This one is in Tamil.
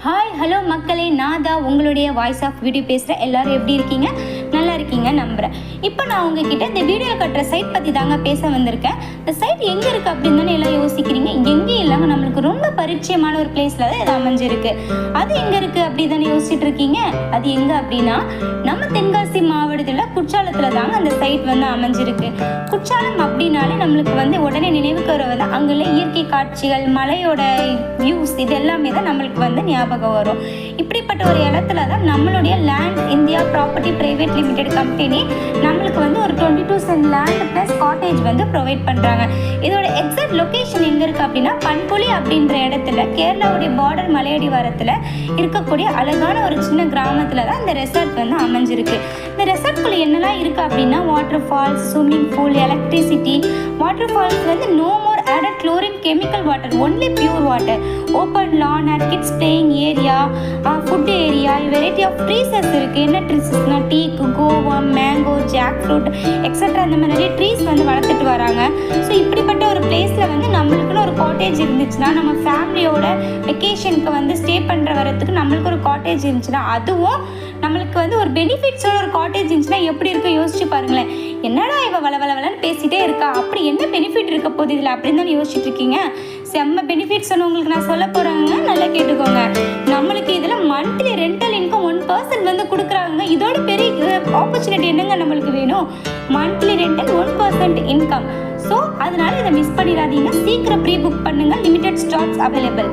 ஹாய் ஹலோ மக்களே, நான் தான் உங்களுடைய வாய்ஸ் ஆஃப் வீடியோ பேசுகிறேன். எல்லோரும் எப்படி இருக்கீங்க? நல்லா இருக்கீங்க நம்புகிறேன். இப்போ நான் உங்ககிட்ட இந்த வீடியோ கட்டுற சைட் பற்றி தாங்க பேச வந்திருக்கேன். இந்த சைட் எங்கே இருக்குது அப்படின்னு தானே எல்லாம் யோசிக்கிறீங்க. எங்கேயும் இல்லைங்க, நம்மளுக்கு ரொம்ப பரிச்சயமான ஒரு பிளேஸில் தான் இது அமைஞ்சிருக்கு. அது எங்கே இருக்குது அப்படி தானே யோசிச்சுட்டு இருக்கீங்க. அது எங்கே அப்படின்னா நம்ம தென்காசி மாவட்டத்தில் குற்றாலத்தில் தாங்க அந்த சைட் அமைஞ்சிருக்கு. குற்றாலம் அப்படின்னாலே நம்மளுக்கு உடனே நினைவுக்கு வருவது அங்குள்ள இயற்கை காட்சிகள், மலையோட வியூஸ், இது எல்லாமே தான் நம்மளுக்கு ஞாபகம் வரும். இப்படிப்பட்ட ஒரு இடத்துல தான் நம்மளுடைய land India property private limited company நம்மளுக்கு ஒரு 22 cent land plus cottage provide பண்ணுறாங்க. இதோட எக்ஸாக்ட் லொக்கேஷன் எங்கே இருக்குது அப்படின்னா பண்புலி அப்படின்ற இடத்துல கேரளாவுடைய பார்டர் மலையடிவாரத்தில் இருக்கக்கூடிய அழகான ஒரு சின்ன கிராமத்தில் தான் இந்த ரெசார்ட் அமைஞ்சிருக்கு. இந்த ரெசார்ட்குள்ளே என்னெல்லாம் இருக்குது அப்படின்னா water falls, swimming pool, electricity. Water falls no more added chlorine chemical water, only pure water, open lawn and kids playing area, food area, variety of trees இருக்கு. என்ன ட்ரீஸ்னா teak, guava, mango, jackfruit etcetera இந்த மாதிரி நிறைய ட்ரீஸ் வளர்த்துட்டு வராங்க. ஸோ இப்படிப்பட்ட ஒரு பிளேஸில் நம்மளுக்குன்னு ஒரு காட்டேஜ் இருந்துச்சுன்னா, நம்ம ஃபேமிலியோட வெக்கேஷனுக்கு ஸ்டே பண்ணுற வரத்துக்கு நம்மளுக்கு ஒரு காட்டேஜ் இருந்துச்சுன்னா, அதுவும் நம்மளுக்கு ஒரு பெனிஃபிட்ஸோட ஒரு காட்டேஜ் இருந்துச்சுன்னா எப்படி இருக்க யோசிச்சு பாருங்களேன். என்னடா இவ வளவலன்னு பேசிகிட்டே இருக்கா, அப்படி என்ன பெனிஃபிட் இருக்க போகுது இதில் அப்படின்னு தான் யோசிச்சுட்டு இருக்கீங்க. செம்ம பெனிஃபிட்ஸ் உங்களுக்கு நான் சொல்ல போகிறேங்க, நல்லா கேட்டுக்கோங்க. நம்மளுக்கு இதில் மந்த்லி ரெண்டல் இன்கம் 1% கொடுக்குறாங்க. இதோட பெரிய ஆப்பர்ச்சுனிட்டி என்னங்க நம்மளுக்கு வேணும்? Monthly rental 1% income. ஸோ அதனால இதை மிஸ் பண்ணிடாதீங்க. சீக்கிரம் ப்ரீ புக் பண்ணுங்கள். Limited stocks available.